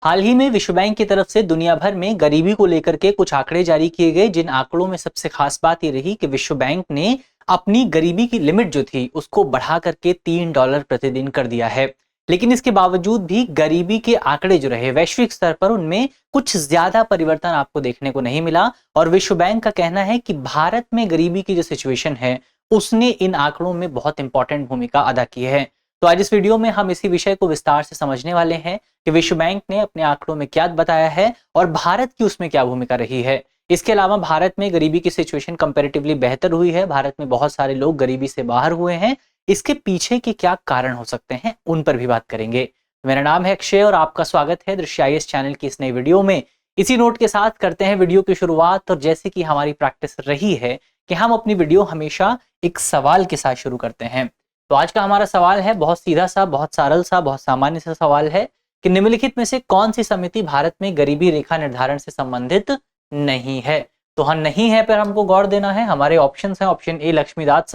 हाल ही में विश्व बैंक की तरफ से दुनिया भर में गरीबी को लेकर के कुछ आंकड़े जारी किए गए, जिन आंकड़ों में सबसे खास बात ये रही कि विश्व बैंक ने अपनी गरीबी की लिमिट जो थी उसको बढ़ा करके $3 प्रतिदिन कर दिया है। लेकिन इसके बावजूद भी गरीबी के आंकड़े जो रहे वैश्विक स्तर पर, उनमें कुछ ज्यादा परिवर्तन आपको देखने को नहीं मिला। और विश्व बैंक का कहना है कि भारत में गरीबी की जो सिचुएशन है उसने इन आंकड़ों में बहुत इंपॉर्टेंट भूमिका अदा की है। तो आज इस वीडियो में हम इसी विषय को विस्तार से समझने वाले हैं कि विश्व बैंक ने अपने आंकड़ों में क्या बताया है और भारत की उसमें क्या भूमिका रही है। इसके अलावा भारत में गरीबी की सिचुएशन कंपैरेटिवली बेहतर हुई है, भारत में बहुत सारे लोग गरीबी से बाहर हुए हैं, इसके पीछे के क्या कारण हो सकते हैं उन पर भी बात करेंगे। मेरा नाम है अक्षय और आपका स्वागत है दृश्य आईएएस चैनल की इस नई वीडियो में। इसी नोट के साथ करते हैं वीडियो की शुरुआत। और जैसे कि हमारी प्रैक्टिस रही है कि हम अपनी वीडियो हमेशा एक सवाल के साथ शुरू करते हैं, तो आज का हमारा सवाल है बहुत सीधा सा, बहुत सरल सा, बहुत सामान्य सा सवाल है कि निम्नलिखित में से कौन सी समिति भारत में गरीबी रेखा निर्धारण से संबंधित नहीं है। तो हाँ, नहीं है पर हमको गौर देना है। हमारे ऑप्शंस हैं, ऑप्शन ए लक्ष्मीदास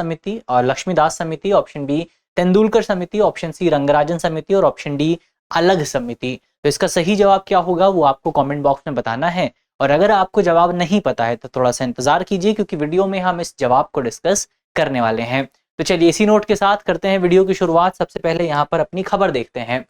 समिति, ऑप्शन बी तेंदुलकर समिति, ऑप्शन सी रंगराजन समिति और ऑप्शन डी अलग समिति। तो इसका सही जवाब क्या होगा वो आपको कमेंट बॉक्स में बताना है। और अगर आपको जवाब नहीं पता है तो थोड़ा सा इंतजार कीजिए, क्योंकि वीडियो में हम इस जवाब को डिस्कस करने वाले हैं। तो चलिए इसी नोट के साथ करते हैं वीडियो की शुरुआत। सबसे पहले यहाँ पर अपनी खबर देखते हैं।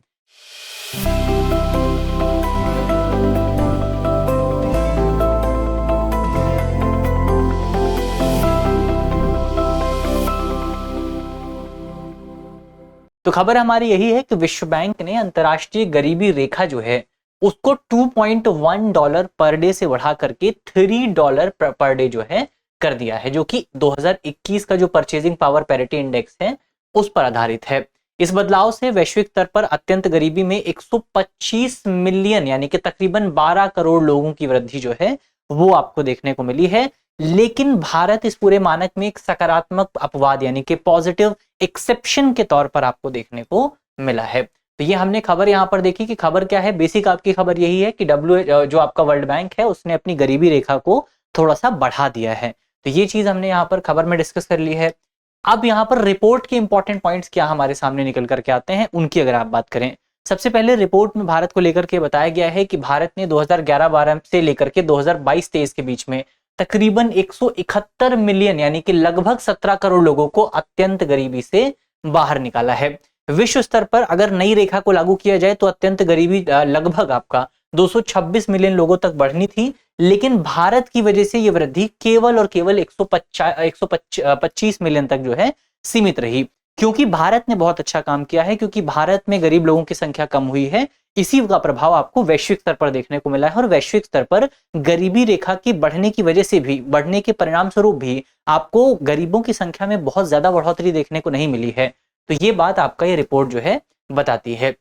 तो खबर हमारी यही है कि विश्व बैंक ने अंतर्राष्ट्रीय गरीबी रेखा जो है उसको $2.1 पर डे से बढ़ा करके $3 पर डे जो है कर दिया है, जो कि 2021 का जो परचेजिंग पावर पैरिटी इंडेक्स है उस पर आधारित है। इस बदलाव से वैश्विक स्तर पर अत्यंत गरीबी में 125 मिलियन यानी कि तकरीबन 12 करोड़ लोगों की वृद्धि जो है वो आपको देखने को मिली है। लेकिन भारत इस पूरे मानक में एक सकारात्मक अपवाद यानी कि पॉजिटिव एक्सेप्शन के तौर पर आपको देखने को मिला है। तो ये हमने खबर यहाँ पर देखी कि खबर क्या है। बेसिक आपकी खबर यही है कि जो आपका वर्ल्ड बैंक है उसने अपनी गरीबी रेखा को थोड़ा सा बढ़ा दिया है। तो ये चीज हमने यहाँ पर खबर में डिस्कस कर ली है। अब यहाँ पर रिपोर्ट के इंपॉर्टेंट पॉइंट्स क्या हमारे सामने निकल करके आते हैं उनकी अगर आप बात करें। सबसे पहले रिपोर्ट में भारत को लेकर के बताया गया है कि भारत ने 2011-12 से लेकर के 2022-23 के बीच में तकरीबन 171 मिलियन यानी कि लगभग 17 करोड़ लोगों को अत्यंत गरीबी से बाहर निकाला है। विश्व स्तर पर अगर नई रेखा को लागू किया जाए तो अत्यंत गरीबी लगभग आपका 226 मिलियन लोगों तक बढ़नी थी, लेकिन भारत की वजह से ये वृद्धि केवल और केवल 125 मिलियन तक जो है सीमित रही, क्योंकि भारत ने बहुत अच्छा काम किया है, क्योंकि भारत में गरीब लोगों की संख्या कम हुई है। इसी का प्रभाव आपको वैश्विक स्तर पर देखने को मिला है और वैश्विक स्तर पर गरीबी रेखा की बढ़ने की वजह से भी, बढ़ने के परिणाम स्वरूप भी आपको गरीबों की संख्या में बहुत ज्यादा बढ़ोतरी देखने को नहीं मिली है। तो ये बात आपका ये रिपोर्ट जो है बताती है।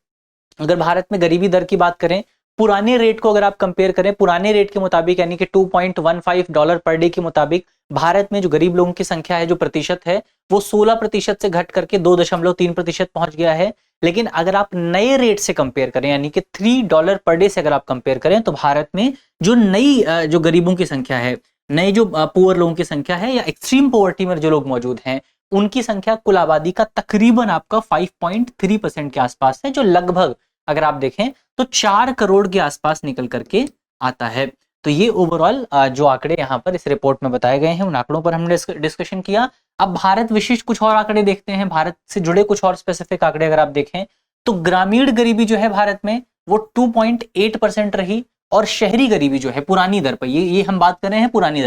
अगर भारत में गरीबी दर की बात करें, पुराने रेट को अगर आप कंपेयर करें, पुराने रेट के मुताबिक यानी कि $2.15 पर डे के मुताबिक भारत में जो गरीब लोगों की संख्या है, जो प्रतिशत है, वो 16% से घट करके 2.3% पहुंच गया है। लेकिन अगर आप नए रेट से कंपेयर करें यानी कि $3 पर डे से अगर आप कंपेयर करें तो भारत में जो नई जो गरीबों की संख्या है, नए जो पुअर लोगों की संख्या है या एक्सट्रीम पॉवर्टी में जो लोग मौजूद हैं, उनकी संख्या कुल आबादी का तकरीबन आपका 5.3% के आसपास है, जो लगभग अगर आप देखें तो 4 करोड़ के आसपास निकल करके आता है। तो ये ओवरऑल जो आंकड़े यहाँ पर इस रिपोर्ट में बताए गए हैं उन आंकड़ों पर हमने डिस्कशन किया। अब भारत विशिष्ट कुछ और आंकड़े देखते हैं, भारत से जुड़े कुछ और स्पेसिफिक आंकड़े अगर आप देखें तो ग्रामीण गरीबी जो है भारत में वो 2.8% रही, और शहरी गरीबी जो है पुरानी दर पर, ये हम बात कर रहे हैं पुरानी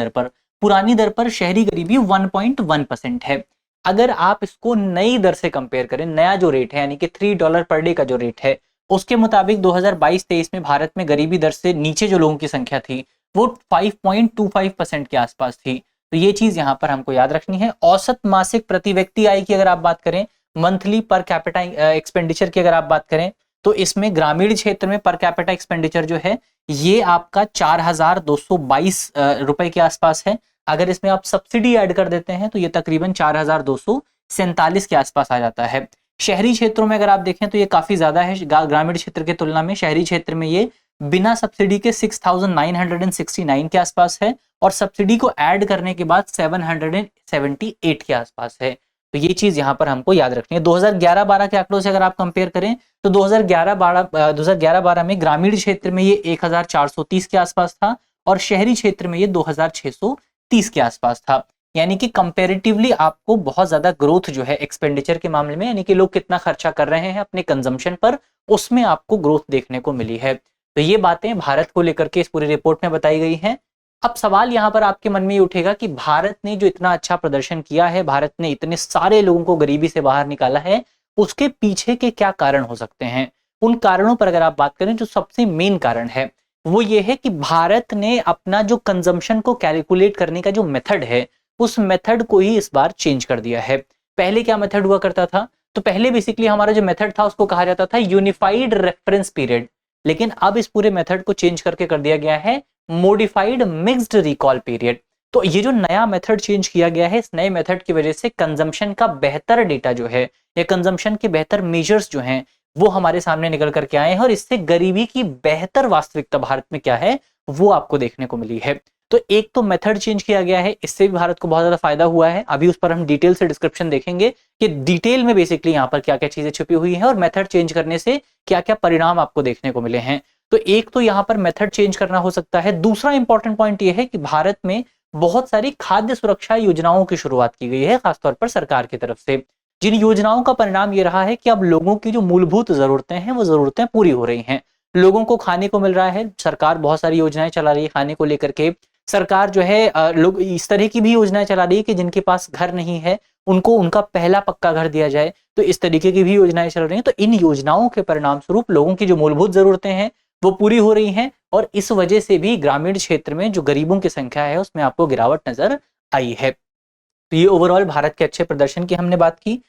दर पर शहरी गरीबी 1.1% है। अगर आप इसको नई दर से कंपेयर करें, नया जो रेट है यानी कि $3 पर डे का जो रेट है, उसके मुताबिक 2022-23 में भारत में गरीबी दर से नीचे जो लोगों की संख्या थी वो 5.25% के आसपास थी। तो ये चीज यहाँ पर हमको याद रखनी है। औसत मासिक प्रति व्यक्ति आय की अगर आप बात करें, मंथली पर कैपिटा एक्सपेंडिचर की अगर आप बात करें, तो इसमें ग्रामीण क्षेत्र में पर कैपिटा एक्सपेंडिचर जो है ये आपका 4,222 रुपए के आसपास है। अगर इसमें आप सब्सिडी ऐड कर देते हैं तो ये तकरीबन 4,247 के आसपास आ जाता है। शहरी क्षेत्रों में अगर आप देखें तो ये काफी ज्यादा है ग्रामीण क्षेत्र की तुलना में। शहरी क्षेत्र में ये बिना सब्सिडी के 6,969 के आसपास है और सब्सिडी को ऐड करने के बाद 778 के आसपास है। तो ये चीज यहाँ पर हमको याद रखनी है। 2011-12 के आंकड़ों से अगर आप कंपेयर करें तो 2011-12 में ग्रामीण क्षेत्र में ये 1430 के आसपास था और शहरी क्षेत्र में ये 2630 के आसपास था। यानी कि कंपैरेटिवली आपको बहुत ज्यादा ग्रोथ जो है एक्सपेंडिचर के मामले में, यानी कि लोग कितना खर्चा कर रहे हैं अपने कंजम्पशन पर, उसमें आपको ग्रोथ देखने को मिली है। तो ये बातें भारत को लेकर के इस पूरी रिपोर्ट में बताई गई हैं। अब सवाल यहाँ पर आपके मन में ये उठेगा कि भारत ने जो इतना अच्छा प्रदर्शन किया है, भारत ने इतने सारे लोगों को गरीबी से बाहर निकाला है, उसके पीछे के क्या कारण हो सकते हैं। उन कारणों पर अगर आप बात करें, जो सबसे मेन कारण है वो ये है कि भारत ने अपना जो कंजम्पशन को कैलकुलेट करने का जो मेथड है, उस मेथड को ही इस बार चेंज कर दिया है। पहले क्या मेथड हुआ करता था, तो पहले बेसिकली हमारा जो मेथड था उसको कहा जाता था यूनिफाइड रेफरेंस पीरियड, लेकिन अब इस पूरे मेथड को चेंज करके कर दिया गया है मॉडिफाइड मिक्स्ड रिकॉल पीरियड। तो ये जो नया मेथड चेंज किया गया है, इस नए मेथड की वजह से कंजम्पशन का बेहतर डेटा जो है या कंजम्पशन के बेहतर मेजर्स जो हैं वो हमारे सामने निकल करके आए हैं और इससे गरीबी की बेहतर वास्तविकता भारत में क्या है वो आपको देखने को मिली है। तो एक तो मेथड चेंज किया गया है, इससे भी भारत को बहुत ज्यादा फायदा हुआ है। अभी उस पर हम डिटेल से डिस्क्रिप्शन देखेंगे कि डिटेल में बेसिकली यहाँ पर क्या क्या चीजें छुपी हुई हैं और मेथड चेंज करने से क्या क्या परिणाम आपको देखने को मिले हैं। तो एक तो यहाँ पर मेथड चेंज करना हो सकता है। दूसरा इंपॉर्टेंट पॉइंट ये है कि भारत में बहुत सारी खाद्य सुरक्षा योजनाओं की शुरुआत की गई है, खासतौर पर सरकार की तरफ से, जिन योजनाओं का परिणाम ये रहा है कि अब लोगों की जो मूलभूत जरूरतें हैं वो जरूरतें पूरी हो रही हैं। लोगों को खाने को मिल रहा है, सरकार बहुत सारी योजनाएं चला रही है खाने को लेकर के। सरकार जो है लोग इस तरह की भी योजनाएं चला रही है कि जिनके पास घर नहीं है उनको उनका पहला पक्का घर दिया जाए, तो इस तरीके की भी योजनाएं चल रही हैं। तो इन योजनाओं के परिणाम स्वरूप लोगों की जो मूलभूत जरूरतें हैं वो पूरी हो रही हैं और इस वजह से भी ग्रामीण क्षेत्र में जो गरीबों की संख्या है उसमें आपको गिरावट नजर आई है। तो ये ओवरऑल भारत के अच्छे प्रदर्शन की हमने बात की।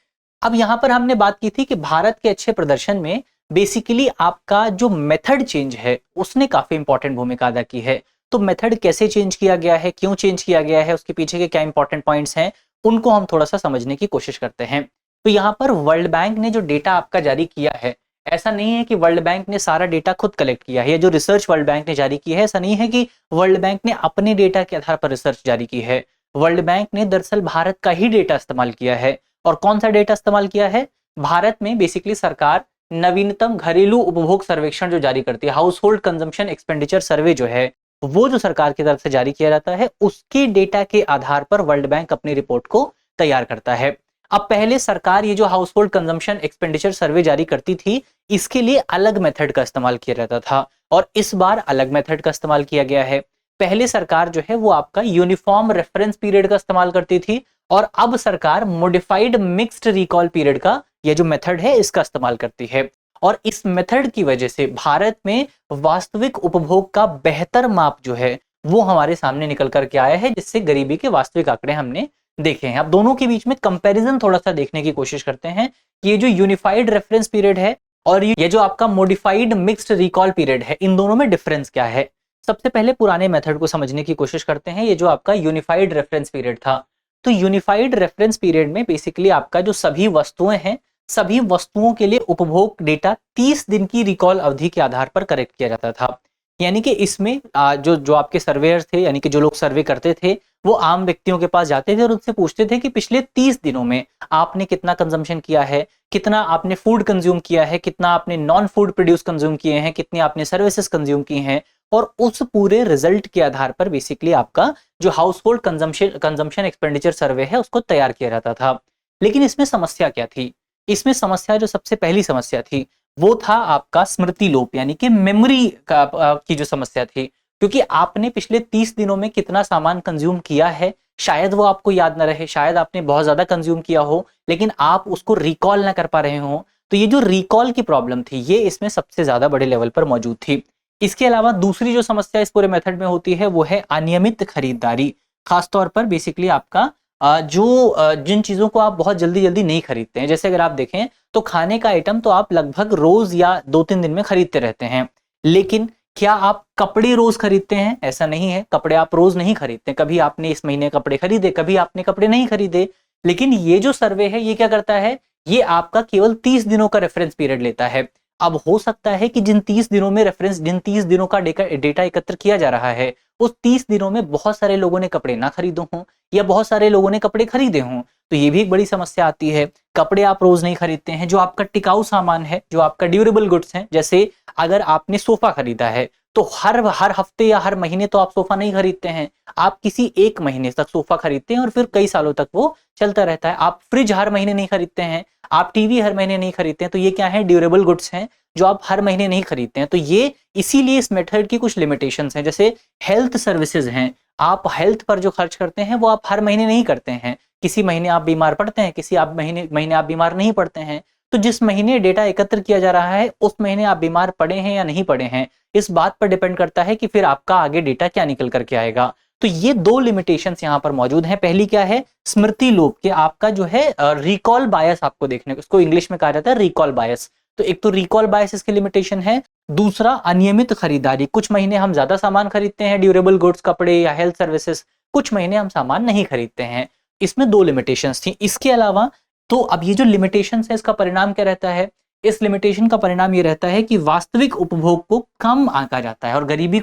अब यहाँ पर हमने बात की थी कि भारत के अच्छे प्रदर्शन में बेसिकली आपका जो मेथड चेंज है उसने काफी इंपॉर्टेंट भूमिका अदा की है। तो मेथड कैसे चेंज किया गया है, क्यों चेंज किया गया है, उसके पीछे के क्या इंपॉर्टेंट पॉइंट्स हैं, उनको हम थोड़ा सा समझने की कोशिश करते हैं। तो यहाँ पर वर्ल्ड बैंक ने जो डेटा आपका जारी किया है, ऐसा नहीं है कि वर्ल्ड बैंक ने सारा डेटा खुद कलेक्ट किया है, या जो रिसर्च वर्ल्ड बैंक ने जारी की है ऐसा नहीं है कि वर्ल्ड बैंक ने अपने डेटा के आधार पर रिसर्च जारी की है। वर्ल्ड बैंक ने दरअसल भारत का ही डेटा इस्तेमाल किया है। और कौन सा डेटा इस्तेमाल किया है? भारत में बेसिकली सरकार नवीनतम घरेलू उपभोग सर्वेक्षण जो जारी करती है, हाउस होल्ड कंजम्पशन एक्सपेंडिचर सर्वे जो है, वो जो सरकार की तरफ से जारी किया जाता है, उसके डेटा के आधार पर वर्ल्ड बैंक अपनी रिपोर्ट को तैयार करता है। अब पहले सरकार ये जो हाउस होल्ड कंजम्पशन एक्सपेंडिचर सर्वे जारी करती थी, इसके लिए अलग मेथड का इस्तेमाल किया जाता था और इस बार अलग मेथड का इस्तेमाल किया गया है। पहले सरकार जो है वो आपका यूनिफॉर्म रेफरेंस पीरियड का इस्तेमाल करती थी और अब सरकार मॉडिफाइड मिक्स्ड रिकॉल पीरियड का ये जो मेथड है इसका इस्तेमाल करती है। और इस मेथड की वजह से भारत में वास्तविक उपभोग का बेहतर माप जो है वो हमारे सामने निकल करके आया है, जिससे गरीबी के वास्तविक आंकड़े हमने देखे हैं। अब दोनों के बीच में कंपैरिजन थोड़ा सा देखने की कोशिश करते हैं कि ये जो यूनिफाइड रेफरेंस पीरियड है और ये जो आपका मॉडिफाइड मिक्स्ड रिकॉल पीरियड है, इन दोनों में डिफरेंस क्या है। सबसे पहले पुराने मेथड को समझने की कोशिश करते हैं। ये जो आपका यूनिफाइड रेफरेंस पीरियड था, तो यूनिफाइड रेफरेंस पीरियड में बेसिकली आपका जो सभी वस्तुएं हैं, सभी वस्तुओं के लिए उपभोग डेटा 30 दिन की रिकॉल अवधि के आधार पर करेक्ट किया जाता था। यानी कि इसमें जो आपके सर्वेयर्स थे, यानी कि जो लोग सर्वे करते थे, वो आम व्यक्तियों के पास जाते थे और उनसे पूछते थे कि पिछले 30 दिनों में आपने कितना कंजम्पशन किया है, कितना आपने फूड कंज्यूम किया है, कितना आपने नॉन फूड प्रोड्यूस कंज्यूम किए हैं, कितनी आपने सर्विसेज कंज्यूम की हैं। और उस पूरे रिजल्ट के आधार पर बेसिकली आपका जो हाउस होल्ड कंजम्पशन एक्सपेंडिचर सर्वे है उसको तैयार किया जाता था। लेकिन इसमें समस्या क्या थी? इसमें समस्या, जो सबसे पहली समस्या थी, वो था आपका स्मृति लोप, यानी कि मेमोरी की जो समस्या थी। क्योंकि आपने पिछले 30 दिनों में कितना सामान कंज्यूम किया है शायद वो आपको याद ना रहे, शायद आपने बहुत ज्यादा कंज्यूम किया हो लेकिन आप उसको रिकॉल ना कर पा रहे हो। तो ये जो रिकॉल की प्रॉब्लम थी ये इसमें सबसे ज्यादा बड़े लेवल पर मौजूद थी। इसके अलावा दूसरी जो समस्या इस पूरे मेथड में होती है वो है अनियमित खरीदारी। खासतौर पर बेसिकली आपका जिन चीजों को आप बहुत जल्दी जल्दी नहीं खरीदते हैं, जैसे अगर आप देखें तो खाने का आइटम तो आप लगभग रोज या 2-3 दिन में खरीदते रहते हैं, लेकिन क्या आप कपड़े रोज खरीदते हैं? ऐसा नहीं है, कपड़े आप रोज नहीं खरीदते। कभी आपने इस महीने कपड़े खरीदे, कभी आपने कपड़े नहीं खरीदे। लेकिन ये जो सर्वे है ये क्या करता है, ये आपका केवल 30 दिनों का रेफरेंस पीरियड लेता है। अब हो सकता है कि जिन 30 दिनों का डेटा एकत्र किया जा रहा है उस 30 दिनों में बहुत सारे लोगों ने कपड़े ना खरीदे हों या बहुत सारे लोगों ने कपड़े खरीदे हों, तो ये भी एक बड़ी समस्या आती है। कपड़े आप रोज नहीं खरीदते हैं, जो आपका टिकाऊ सामान है, जो आपका ड्यूरेबल गुड्स हैं, जैसे अगर आपने सोफा खरीदा है तो हर हर हफ्ते या हर महीने तो आप सोफा नहीं खरीदते हैं, आप किसी एक महीने तक सोफा खरीदते हैं और फिर कई सालों तक वो चलता रहता है। आप फ्रिज हर महीने नहीं खरीदते हैं, आप टीवी हर महीने नहीं खरीदते हैं, तो ये क्या है, ड्यूरेबल गुड्स हैं जो आप हर महीने नहीं खरीदते हैं। तो ये इसीलिए इस मेथड की कुछ लिमिटेशंस हैं। जैसे हेल्थ सर्विसेज हैं, आप हेल्थ पर जो खर्च करते हैं वो आप हर महीने नहीं करते हैं, किसी महीने आप बीमार पड़ते हैं, किसी आप महीने महीने आप बीमार नहीं पड़ते हैं। तो जिस महीने डेटा एकत्र किया जा रहा है उस महीने आप बीमार पड़े हैं या नहीं पड़े हैं, इस बात पर डिपेंड करता है कि फिर आपका आगे डेटा क्या निकल करके आएगा। तो ये दो लिमिटेशंस यहाँ पर मौजूद हैं। पहली क्या है, स्मृति लोप के आपका जो है रिकॉल बायस आपको देखने को, इसको इंग्लिश में कहा जाता है रिकॉल बायस। तो एक तो रिकॉल बायस इसकी लिमिटेशन है, दूसरा अनियमित खरीदारी, कुछ महीने हम ज्यादा सामान खरीदते हैं ड्यूरेबल गुड्स, कपड़े या हेल्थ सर्विसेज, कुछ महीने हम सामान नहीं खरीदते हैं। इसमें दो लिमिटेशंस थी। इसके अलावा तो अब ये जो लिमिटेशंस है इसका परिणाम क्या रहता है, इस लिमिटेशन का परिणाम ये रहता है कि वास्तविक उपभोग को कम आंका जाता है और गरीबी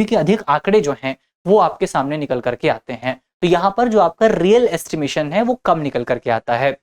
के अधिक आंकड़े जो हैं वो आपके सामने निकल करके आते हैं। तो यहाँ पर जो आपका रियल एस्टिमेशन है वो कम निकल करके आता है।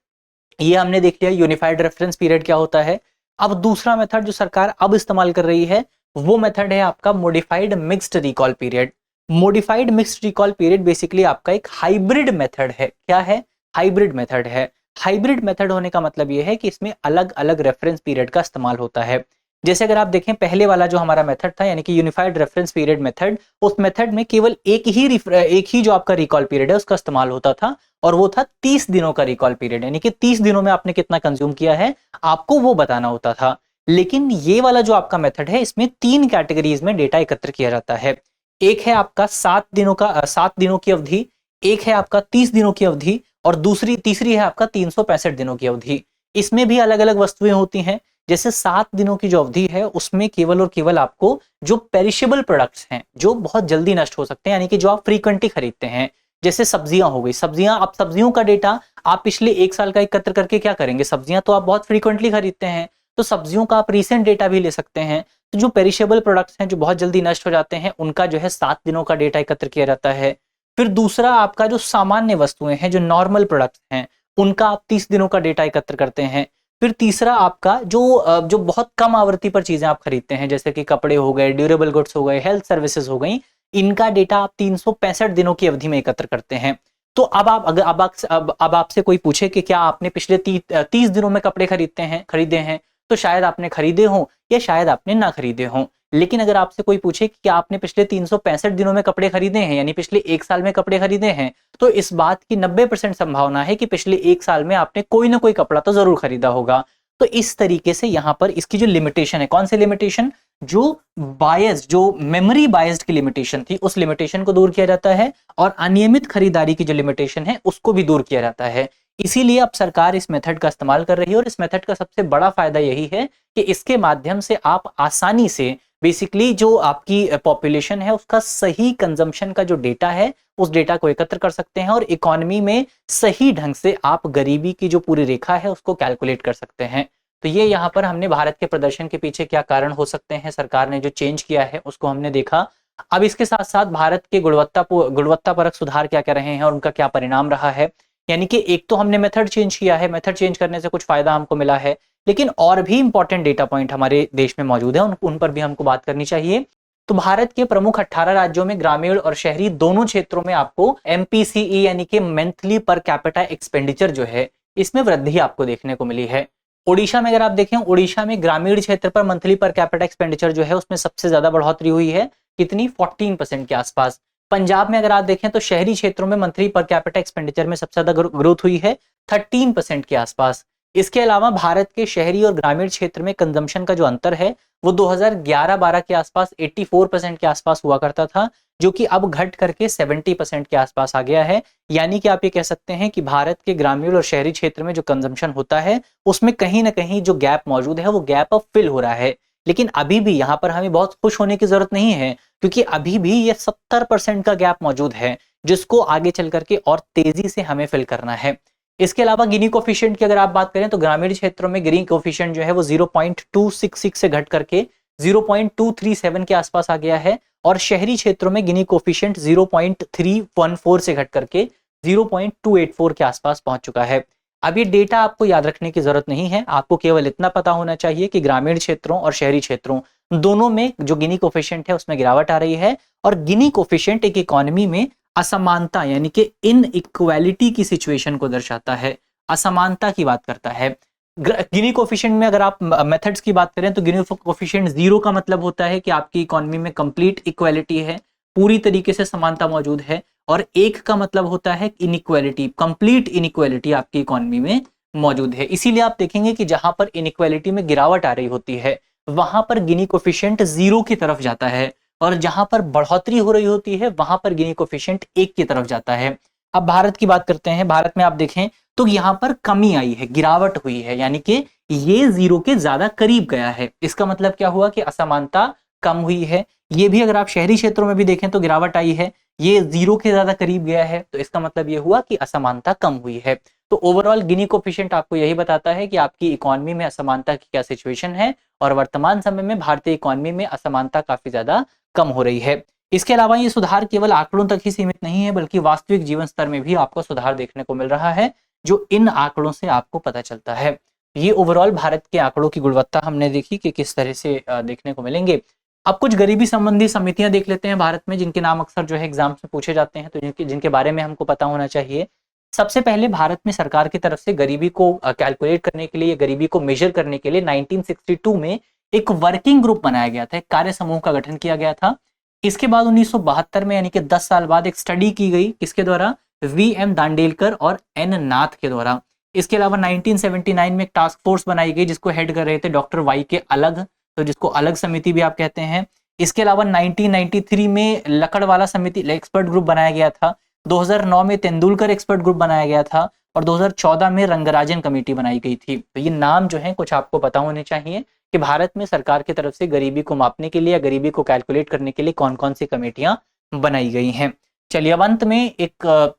ये हमने देख लिया यूनिफाइड रेफरेंस पीरियड क्या होता है। अब दूसरा मेथड जो सरकार अब इस्तेमाल कर रही है वो मेथड है आपका modified mixed recall period. Modified mixed recall period basically आपका एक हाइब्रिड मेथड है। क्या है, हाइब्रिड मेथड है। हाइब्रिड मेथड होने का मतलब ये है कि इसमें अलग अलग रेफरेंस पीरियड का इस्तेमाल होता है। जैसे अगर आप देखें पहले वाला जो हमारा मेथड था यानी कि यूनिफाइड रेफरेंस पीरियड मेथड, उस मेथड में केवल एक ही जो आपका रिकॉल पीरियड है उसका इस्तेमाल होता था और वो था 30 दिनों का रिकॉल पीरियड, यानी कि 30 दिनों में आपने कितना कंज्यूम किया है आपको वो बताना होता था। लेकिन ये वाला जो आपका मेथड है इसमें 3 कैटेगरीज में डेटा एकत्र किया जाता है। एक है आपका 7 दिनों की अवधि, एक है आपका 30 दिनों की अवधि और तीसरी है आपका 365 दिनों की अवधि। इसमें भी अलग अलग वस्तुएं होती हैं। जैसे 7 दिनों की जो अवधि है उसमें केवल और केवल आपको जो पेरिशेबल प्रोडक्ट्स हैं जो बहुत जल्दी नष्ट हो सकते हैं, यानी कि जो आप फ्रीक्वेंटली खरीदते हैं, जैसे सब्जियां हो गई, सब्जियों का डेटा आप पिछले 1 साल का एकत्र करके क्या करेंगे, सब्जियां तो आप बहुत फ्रीक्वेंटली खरीदते हैं, तो सब्जियों का आप रिसेंट डेटा भी ले सकते हैं। तो जो पेरिशेबल प्रोडक्ट्स हैं जो बहुत जल्दी नष्ट हो जाते हैं उनका जो है 7 दिनों का डेटा एकत्र किया जाता है। फिर दूसरा आपका जो सामान्य वस्तुएं हैं जो नॉर्मल प्रोडक्ट्स हैं उनका आप 30 दिनों का डेटा एकत्र करते हैं। फिर तीसरा आपका जो बहुत कम आवृत्ति पर चीजें आप खरीदते हैं जैसे कि कपड़े हो गए, ड्यूरेबल गुड्स हो गए, हेल्थ सर्विसेज हो गई, इनका डेटा आप 365 दिनों की अवधि में एकत्र करते हैं। तो अब आपसे कोई पूछे कि क्या आपने पिछले 30 दिनों में कपड़े खरीदे हैं, तो शायद आपने खरीदे हों या शायद आपने ना खरीदे हों। लेकिन अगर आपसे कोई पूछे कि क्या आपने पिछले 365 दिनों में कपड़े खरीदे हैं, यानी पिछले 1 साल में कपड़े खरीदे हैं, तो इस बात की 90% संभावना है कि पिछले 1 साल में आपने कोई ना कोई कपड़ा तो जरूर खरीदा होगा। तो इस तरीके से यहाँ पर इसकी जो लिमिटेशन है, कौन सी लिमिटेशन, जो मेमोरी बायस्ड की लिमिटेशन थी उस लिमिटेशन को दूर किया जाता है और अनियमित खरीदारी की जो लिमिटेशन है उसको भी दूर किया जाता है। इसीलिए अब सरकार इस मेथड का इस्तेमाल कर रही है और इस मेथड का सबसे बड़ा फायदा यही है कि इसके माध्यम से आप आसानी से बेसिकली जो आपकी पॉपुलेशन है उसका सही कंजम्पशन का जो डेटा है उस डेटा को एकत्र कर सकते हैं और इकोनॉमी में सही ढंग से आप गरीबी की जो पूरी रेखा है उसको कैलकुलेट कर सकते हैं। तो ये यहाँ पर हमने भारत के प्रदर्शन के पीछे क्या कारण हो सकते हैं, सरकार ने जो चेंज किया है उसको हमने देखा। अब इसके साथ साथ भारत के गुणवत्तापरक सुधार क्या क्या रहे हैं और उनका क्या परिणाम रहा है। यानी कि एक तो हमने मेथड चेंज किया है, मेथड चेंज करने से कुछ फायदा हमको मिला है, लेकिन और भी इंपॉर्टेंट डेटा पॉइंट हमारे देश में मौजूद है, उन पर भी हमको बात करनी चाहिए। तो भारत के प्रमुख 18 राज्यों में ग्रामीण और शहरी दोनों क्षेत्रों में आपको MPCE यानी कि मंथली पर कैपिटा एक्सपेंडिचर जो है इसमें वृद्धि आपको देखने को मिली है। ओडिशा में अगर आप देखें, ओडिशा में ग्रामीण क्षेत्र पर मंथली पर कैपिटा एक्सपेंडिचर जो है उसमें सबसे ज्यादा बढ़ोतरी हुई है, कितनी, 14% के आसपास। पंजाब में अगर आप देखें तो शहरी क्षेत्रों में मंथली पर कैपिटा एक्सपेंडिचर में सबसे ज्यादा ग्रोथ हुई है, 13% के आसपास। इसके अलावा भारत के शहरी और ग्रामीण क्षेत्र में कंजम्पशन का जो अंतर है वो 2011-12 के आसपास 84% के आसपास हुआ करता था, जो कि अब घट करके 70% के आसपास आ गया है। यानी कि आप ये कह सकते हैं कि भारत के ग्रामीण और शहरी क्षेत्र में जो कंजम्पशन होता है उसमें कहीं ना कहीं जो गैप मौजूद है वो गैप अब फिल हो रहा है। लेकिन अभी भी यहाँ पर हमें बहुत खुश होने की जरूरत नहीं है, क्योंकि अभी भी ये 70% का गैप मौजूद है जिसको आगे चल करके और तेजी से हमें फिल करना है। इसके अलावा गिनी कोफिशिएंट की अगर आप बात करें तो ग्रामीण क्षेत्रों में गिनी कोफिशिएंट जो है वो 0.266 से घट करके 0.237 के आसपास आ गया है, और शहरी क्षेत्रों में गिनी कोफिशिएंट 0.314 से घट करके 0.284 के आसपास पहुंच चुका है। अब ये डेटा आपको याद रखने की जरूरत नहीं है, आपको केवल इतना पता होना चाहिए कि ग्रामीण क्षेत्रों और शहरी क्षेत्रों दोनों में जो गिनी कोफिशिएंट है उसमें गिरावट आ रही है, और गिनी कोफिशिएंट एक इकोनॉमी में असमानता यानी कि इनइक्वालिटी की सिचुएशन को दर्शाता है, असमानता की बात करता है। गिनी कोफिशिएंट में अगर आप मेथड्स की बात करें तो गिनी कोफिशिएंट 0 का मतलब होता है कि आपकी इकोनॉमी में कंप्लीट इक्वालिटी है, पूरी तरीके से समानता मौजूद है, और 1 का मतलब होता है इनइक्वालिटी, कंप्लीट इनइक्वालिटी आपकी इकोनॉमी में मौजूद है। इसीलिए आप देखेंगे कि जहां पर इनइक्वालिटी में गिरावट आ रही होती है वहां पर गिनी कोफिशिएंट 0 की तरफ जाता है, और जहां पर बढ़ोतरी हो रही होती है वहां पर गिनी कोफिशिएंट 1 की तरफ जाता है। अब भारत की बात करते हैं, भारत में आप देखें तो यहाँ पर कमी आई है, गिरावट हुई है, यानी कि ये 0 के ज्यादा करीब गया है। इसका मतलब क्या हुआ कि असमानता कम हुई है। ये भी अगर आप शहरी क्षेत्रों में भी देखें तो गिरावट आई है, ये 0 के ज्यादा करीब गया है, तो इसका मतलब ये हुआ कि असमानता कम हुई है। तो ओवरऑल गिनी कोफिशिएंट आपको यही बताता है कि आपकी इकोनॉमी में असमानता की क्या सिचुएशन है, और वर्तमान समय में भारतीय इकोनॉमी में असमानता काफी ज्यादा कम हो रही है। इसके अलावा ये सुधार केवल आंकड़ों तक ही सीमित नहीं है, बल्कि वास्तविक जीवन स्तर में भी आपको सुधार देखने को मिल रहा है, जो इन आंकड़ों से आपको पता चलता है। ये ओवरऑल भारत के आंकड़ों की गुणवत्ता हमने देखी कि किस तरह से देखने को मिलेंगे। अब कुछ गरीबी संबंधी समितियां देख लेते हैं भारत में, जिनके नाम अक्सर जो है एग्जाम्स में पूछे जाते हैं, तो जिनके बारे में हमको पता होना चाहिए। सबसे पहले भारत में सरकार की तरफ से गरीबी को कैलकुलेट करने के लिए, गरीबी को मेजर करने के लिए 1962 में एक वर्किंग ग्रुप बनाया गया था, एक कार्य समूह का गठन किया गया था। इसके बाद 1972 में यानी कि 10 साल बाद एक स्टडी की गई, किसके द्वारा, वी.एम. दांडेलकर और एन. नाथ के द्वारा। इसके अलावा 1979 में एक टास्क फोर्स बनाई गई जिसको हेड कर रहे थे डॉक्टर वाई के अलग, तो जिसको अलग समिति भी आप कहते हैं। इसके अलावा 1993 में लकड़वाला समिति एक्सपर्ट ग्रुप बनाया गया था, 2009 में तेंदुलकर एक्सपर्ट ग्रुप बनाया गया था, और 2014 में रंगराजन कमेटी बनाई गई थी। तो ये नाम जो है कुछ आपको पता होने चाहिए कि भारत में सरकार की तरफ से गरीबी को मापने के लिए या गरीबी को कैलकुलेट करने के लिए कौन कौन सी कमेटियां बनाई गई हैं। चलिए अब अंत में एक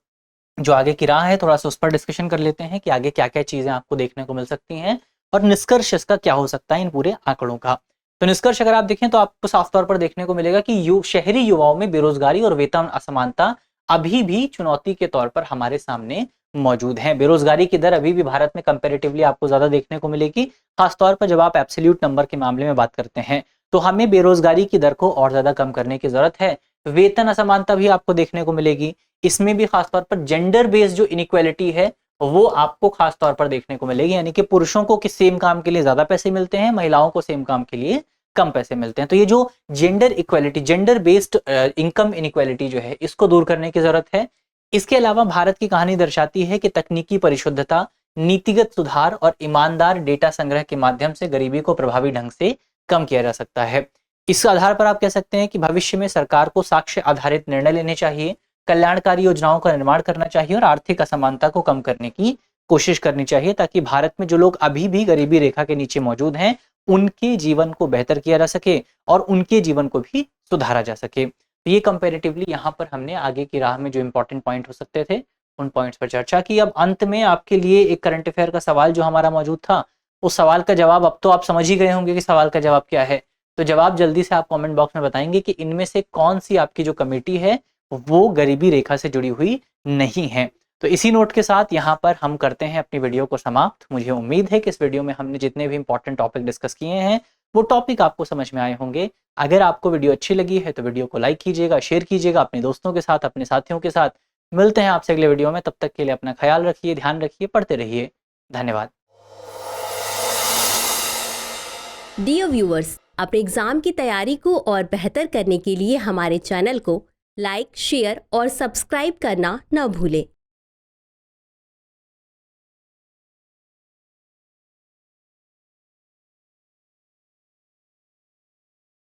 जो आगे की राह है थोड़ा सा उस पर डिस्कशन कर लेते हैं कि आगे क्या क्या चीजें आपको देखने को मिल सकती हैं, और निष्कर्ष इसका क्या हो सकता है इन पूरे आंकड़ों का। तो निष्कर्ष अगर आप देखें तो आपको साफ तौर पर देखने को मिलेगा कि शहरी युवाओं में बेरोजगारी और वेतन असमानता अभी भी चुनौती के तौर पर हमारे सामने मौजूद है। बेरोजगारी की दर अभी भी भारत में कंपैरेटिवली आपको ज्यादा देखने को मिलेगी, खासतौर पर जब आप एब्सोल्यूट नंबर के मामले में बात करते हैं, तो हमें बेरोजगारी की दर को और ज्यादा कम करने की जरूरत है। वेतन असमानता भी आपको देखने को मिलेगी, इसमें भी खासतौर पर जेंडर बेस्ड जो इनइक्वालिटी है वो आपको खास तौर पर देखने को मिलेगी, यानी कि पुरुषों को किस सेम काम के लिए ज्यादा पैसे मिलते हैं, महिलाओं को सेम काम के लिए कम पैसे मिलते हैं। तो ये जो gender equality, gender based income inequality जो है, इसको दूर करने की जरूरत है। इसके अलावा भारत की कहानी दर्शाती है कि तकनीकी परिशुद्धता, नीतिगत सुधार और ईमानदार डेटा संग्रह के माध्यम से गरीबी को प्रभावी ढंग से कम किया जा सकता है। इस आधार पर आप कह सकते हैं कि भविष्य में सरकार को साक्ष्य आधारित निर्णय लेने चाहिए, कल्याणकारी योजनाओं का निर्माण करना चाहिए और आर्थिक असमानता को कम करने की कोशिश करनी चाहिए, ताकि भारत में जो लोग अभी भी गरीबी रेखा के नीचे मौजूद हैं उनके जीवन को बेहतर किया जा सके और उनके जीवन को भी सुधारा जा सके। तो ये कंपैरेटिवली यहाँ पर हमने आगे की राह में जो इंपॉर्टेंट पॉइंट हो सकते थे उन पॉइंट्स पर चर्चा की। अब अंत में आपके लिए एक करंट अफेयर का सवाल जो हमारा मौजूद था, उस सवाल का जवाब अब तो आप समझ ही गए होंगे कि सवाल का जवाब क्या है। तो जवाब जल्दी से आप कमेंट बॉक्स में बताएंगे कि इनमें से कौन सी आपकी जो कमेटी है वो गरीबी रेखा से जुड़ी हुई नहीं है। तो इसी नोट के साथ यहाँ पर हम करते हैं अपनी वीडियो को समाप्त। मुझे उम्मीद है कि इस वीडियो में हमने जितने भी इंपॉर्टेंट टॉपिक डिस्कस किए हैं वो टॉपिक आपको समझ में आए होंगे। अगर आपको वीडियो अच्छी लगी है तो वीडियो को लाइक कीजिएगा, शेयर कीजिएगा अपने दोस्तों के साथ, अपने साथियों के साथ। मिलते हैं आपसे अगले वीडियो में, तब तक के लिए अपना ख्याल रखिए, ध्यान रखिए, पढ़ते रहिए। धन्यवाद। डियर व्यूअर्स, अपने एग्जाम की तैयारी को और बेहतर करने के लिए हमारे चैनल को लाइक, शेयर और सब्सक्राइब करना न भूलें।